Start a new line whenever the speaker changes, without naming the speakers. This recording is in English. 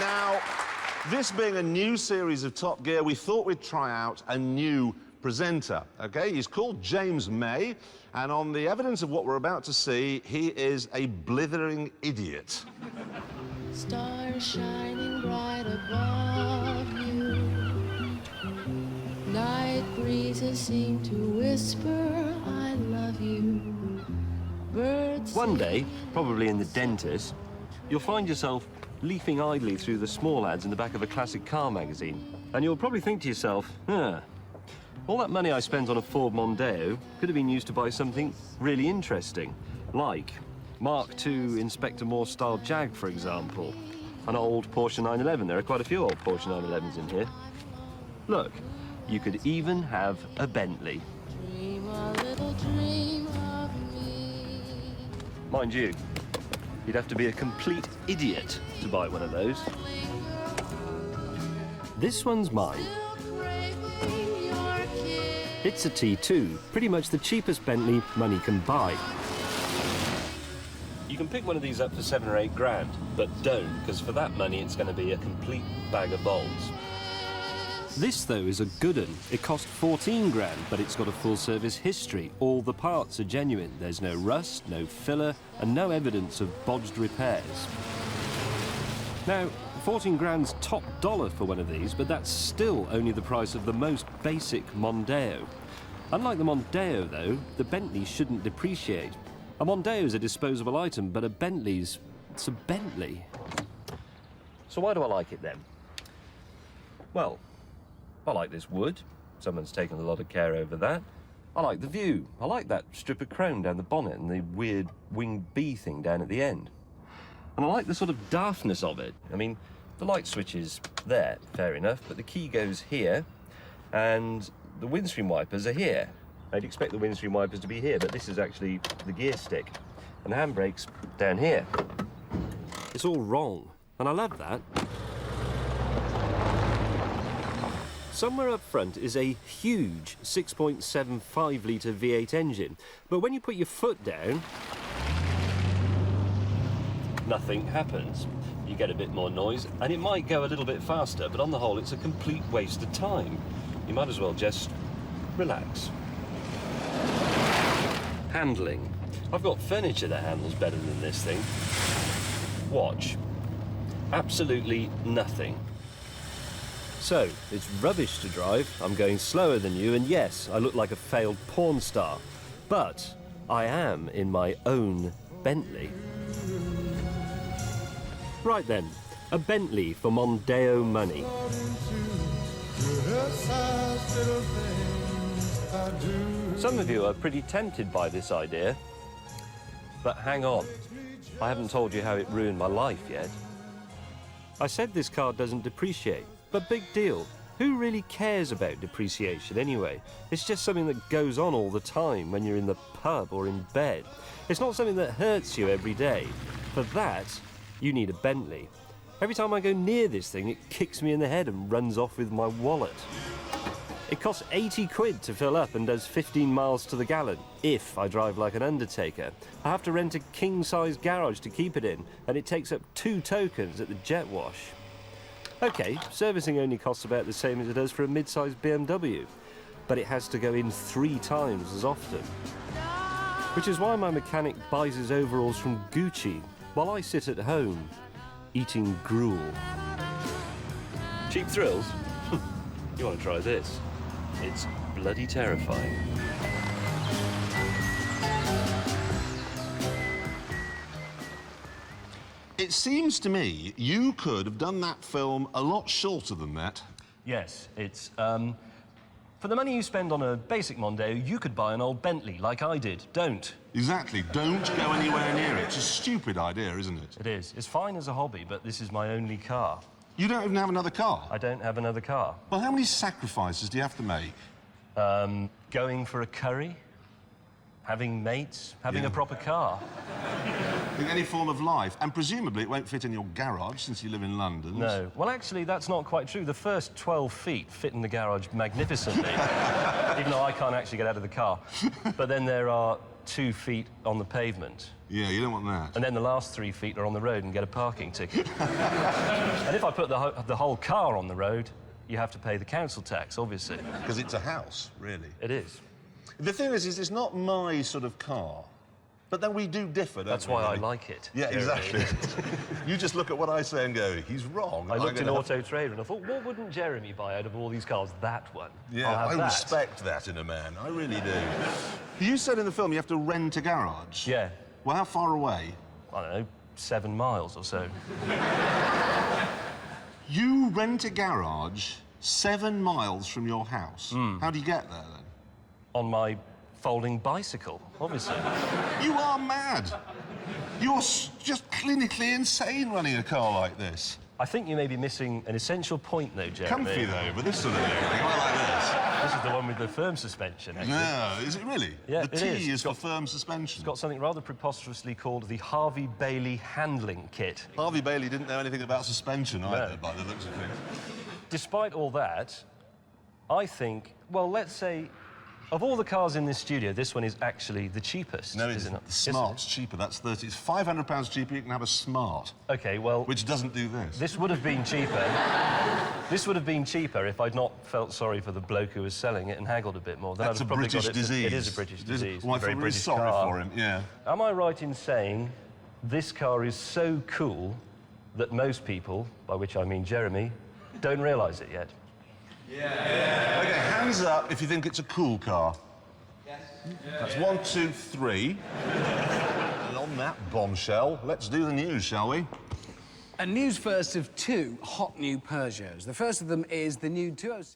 Now, this being a new series of Top Gear, we thought we'd try out a new presenter, OK? He's called James May, and on the evidence of what we're about to see, he is a blithering idiot.
Stars shining bright above you. Night breezes seem to whisper, I love you. Birds
One day, probably in the dentist, you'll find yourself leafing idly through the small ads in the back of a classic car magazine. And you'll probably think to yourself, all that money I spent on a Ford Mondeo could have been used to buy something really interesting, like Mark II Inspector Morse style Jag, for example. An old Porsche 911. There are quite a few old Porsche 911s in here. Look, you could even have a Bentley.
dream a little dream of me.
Mind you, you'd have to be a complete idiot to buy one of those. This one's mine. It's a T2, pretty much the cheapest Bentley money can buy. You can pick one of these up for 7 or 8 grand, but don't, because for that money it's going to be a complete bag of bolts. This, though, is a good one. It cost 14 grand, but it's got a full-service history. All the parts are genuine. There's no rust, no filler, and no evidence of bodged repairs. Now, 14 grand's top dollar for one of these, but that's still only the price of the most basic Mondeo. Unlike the Mondeo, though, the Bentley shouldn't depreciate. A Mondeo's a disposable item, but a Bentley's... it's a Bentley. So why do I like it, then? Well, I like this wood. Someone's taken a lot of care over that. I like the view. I like that strip of chrome down the bonnet and the weird winged bee thing down at the end. And I like the sort of daftness of it. I mean, the light switch is there, fair enough, but the key goes here, and the windscreen wipers are here. I'd expect the windscreen wipers to be here, but this is actually the gear stick. And the handbrake's down here. It's all wrong, and I love that. Somewhere up front is a huge 6.75-litre V8 engine, but when you put your foot down, nothing happens. You get a bit more noise, and it might go a little bit faster, but on the whole, it's a complete waste of time. You might as well just relax. Handling. I've got furniture that handles better than this thing. Watch. Absolutely nothing. So, it's rubbish to drive, I'm going slower than you, and yes, I look like a failed porn star. But I am in my own Bentley. Right then, a Bentley for Mondeo money. Some of you are pretty tempted by this idea, but hang on, I haven't told you how it ruined my life yet. I said this car doesn't depreciate, but big deal. Who really cares about depreciation anyway? It's just something that goes on all the time when you're in the pub or in bed. It's not something that hurts you every day. For that, you need a Bentley. Every time I go near this thing, it kicks me in the head and runs off with my wallet. It costs 80 quid to fill up and does 15 miles to the gallon, if I drive like an undertaker. I have to rent a king-size garage to keep it in, and it takes up 2 tokens at the jet wash. OK, servicing only costs about the same as it does for a mid-sized BMW, but it has to go in 3 times as often. Which is why my mechanic buys his overalls from Gucci, while I sit at home, eating gruel. Cheap thrills? You want to try this? It's bloody terrifying.
It seems to me you could have done that film a lot shorter than that.
Yes, it's, for the money you spend on a basic Mondeo, you could buy an old Bentley like I did. Don't.
Exactly. Don't go anywhere near it. It's a stupid idea, isn't it?
It is. It's fine as a hobby, but this is my only car.
You don't even have another car?
I don't have another car.
Well, how many sacrifices do you have to make?
Going for a curry, having mates, having a proper car.
In any form of life. And presumably it won't fit in your garage since you live in London.
No. Well, actually, that's not quite true. The first 12 feet fit in the garage magnificently, even though I can't actually get out of the car. But then there are 2 feet on the pavement.
Yeah, you don't want that.
And then the last 3 feet are on the road and get a parking ticket. And if I put the whole car on the road, you have to pay the council tax, obviously.
Because it's a house, really.
It is.
The thing is it's not my sort of car. But then we do differ, don't
That's
we,
why I
really?
like it.
Yeah,
Jeremy.
exactly. You just look at what I say and go, he's wrong.
I looked in
gonna
Auto Trader and I thought, what wouldn't Jeremy buy out of all these cars? That one.
Yeah,
I'll have
I
that.
respect that in a man. I really do. You said in the film you have to rent a garage.
Yeah.
Well, how far away?
I don't know, 7 miles or so.
You rent a garage 7 miles from your house. How do you get there, then?
On my folding bicycle, obviously.
You are mad. You're just clinically insane running a car like this.
I think you may be missing an essential point, though, Jeremy.
Comfy, though, but this sort of thing. Quite like
This is the one with the firm suspension, actually.
this. No, is it really?
Yeah,
the
it
T
is.
is for firm suspension.
It's got something rather preposterously called the Harvey Bailey Handling Kit.
Harvey Bailey didn't know anything about suspension either,
No.
by the looks of things.
Despite all that, I think, well, let's say, of all the cars in this studio, this one is actually the cheapest,
No, it's
isn't it?
the Smart's cheaper. That's 30. It's £500 cheaper. You can have a Smart,
Okay, well,
which doesn't do this.
this would have been cheaper. This would have been cheaper if I'd not felt sorry for the bloke who was selling it and haggled a bit more. Then
That's
I'd
a
have probably
British
got it.
disease.
It is a British disease.
Well, I
a very
feel really
British
sorry
car.
for him. Yeah.
Am I right in saying this car is so cool that most people, by which I mean Jeremy, don't realise it yet?
Okay, hands up if you think it's a cool car. Yes. That's 1, 2, 3. And on that bombshell, let's do the news, shall we?
A news first of 2 hot new Peugeots. The first of them is the new 206.